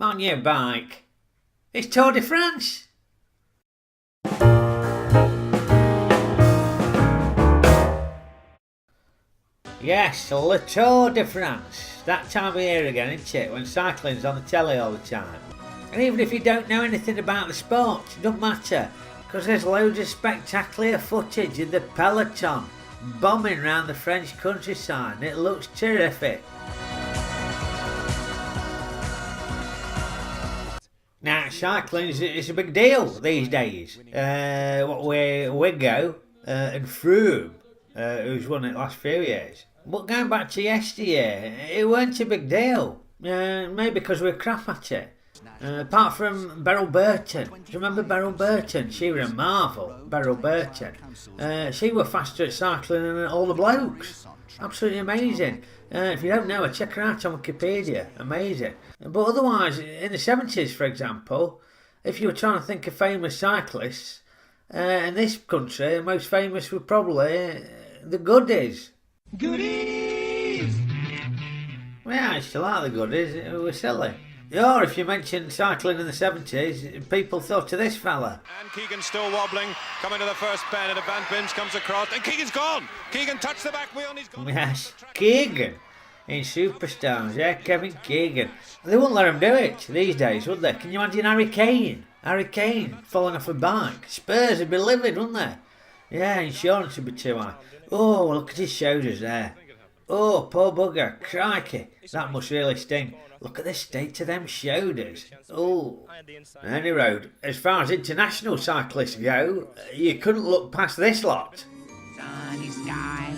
on your bike. It's Tour de France. Yes, Le Tour de France. That time of year again, isn't it? When cycling's on the telly all the time. And even if you don't know anything about the sport, it doesn't matter. Because there's loads of spectacular footage of the peloton bombing around the French countryside. And it looks terrific. Now, cycling is a big deal these days. Wigo and Froome, who's won it the last few years. But going back to yesteryear, it weren't a big deal. Maybe because we were crap at it. Apart from Beryl Burton. Do you remember Beryl Burton? She was a marvel, Beryl Burton. She was faster at cycling than all the blokes. Absolutely amazing. If you don't know her, check her out on Wikipedia. Amazing. But otherwise, in the 70s, for example, if you were trying to think of famous cyclists, in this country, the most famous were probably the Goodies. Goodies! Yeah, I used to like the Goodies. It was silly. Or if you mentioned cycling in the 70s, people thought of this fella. And Keegan's still wobbling, coming to the first bend, and a Van Binge comes across, and Keegan's gone! Keegan touched the back wheel and he's gone. Yes, Keegan in Superstars, yeah, Kevin Keegan. They wouldn't let him do it these days, would they? Can you imagine Harry Kane? Harry Kane falling off a bike. Spurs would be livid, wouldn't they? Yeah, insurance would be too high. Oh, look at his shoulders there. Oh, poor bugger, crikey, that must really sting. Look at the state of them shoulders. Oh. Any road, as far as international cyclists go, you couldn't look past this lot. Sunny sky,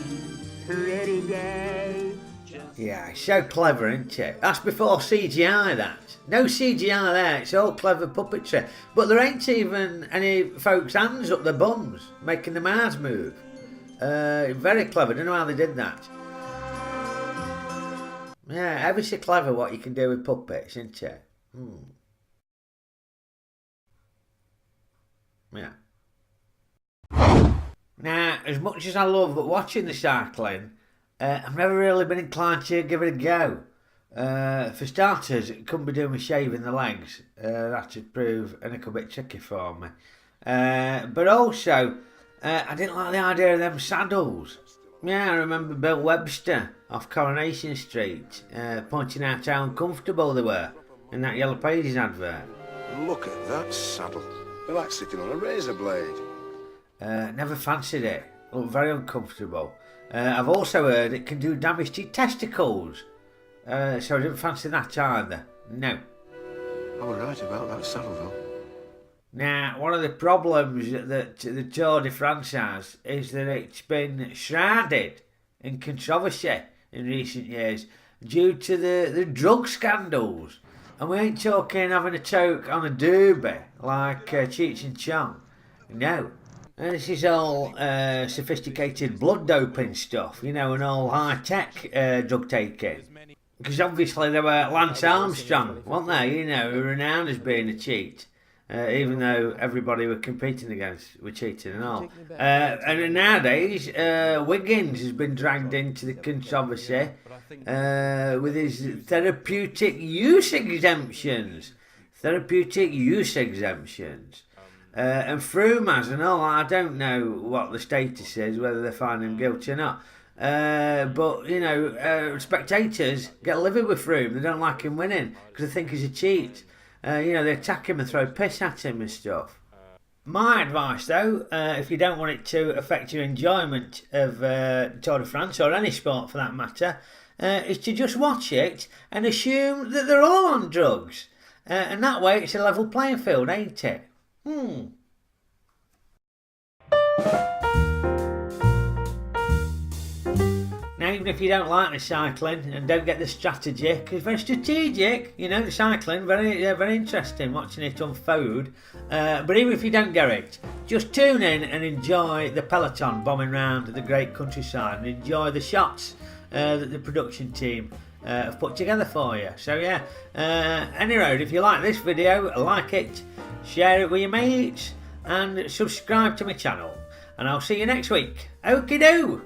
pretty day. Yeah, it's so clever, isn't it? That's before CGI, that. No CGI there, it's all clever puppetry. But there ain't even any folks' hands up their bums, making the mouths move. Very clever, don't know how they did that. Yeah, ever so clever what you can do with puppets, isn't it? Yeah. Now, as much as I love watching the cycling, I've never really been inclined to give it a go. For starters, it couldn't be doing with shaving the legs. That would prove a little bit tricky for me. But also, I didn't like the idea of them saddles. Yeah, I remember Bill Webster off Coronation Street pointing out how uncomfortable they were in that Yellow Pages advert. Look at that saddle. They're like sitting on a razor blade. Never fancied it. Looked very uncomfortable. I've also heard it can do damage to your testicles. So I didn't fancy that either. No. I was right about that saddle though. Now, one of the problems that the Tour de France has is that it's been shrouded in controversy in recent years due to the drug scandals. And we ain't talking having a toke on a doobie like Cheech and Chong. No. And this is all sophisticated blood doping stuff, you know, and all high-tech drug taking. Because obviously they were Lance Armstrong, weren't they? You know, renowned as being a cheat. Even though everybody we're competing against were cheating and all. And nowadays, Wiggins has been dragged into the controversy with his therapeutic use exemptions. Therapeutic use exemptions. And Froome has and all. I don't know what the status is, whether they find him guilty or not. But, you know, spectators get livid with Froome. They don't like him winning because they think he's a cheat. You know, they attack him and throw piss at him and stuff. My advice, though, if you don't want it to affect your enjoyment of Tour de France, or any sport for that matter, is to just watch it and assume that they're all on drugs. And that way it's a level playing field, ain't it? Now, even if you don't like the cycling and don't get the strategy, because it's very strategic, you know, the cycling, very interesting watching it unfold. But even if you don't get it, just tune in and enjoy the peloton bombing around the great countryside and enjoy the shots that the production team have put together for you. So yeah, anyway, if you like this video, like it, share it with your mates, and subscribe to my channel. And I'll see you next week. Okie doo!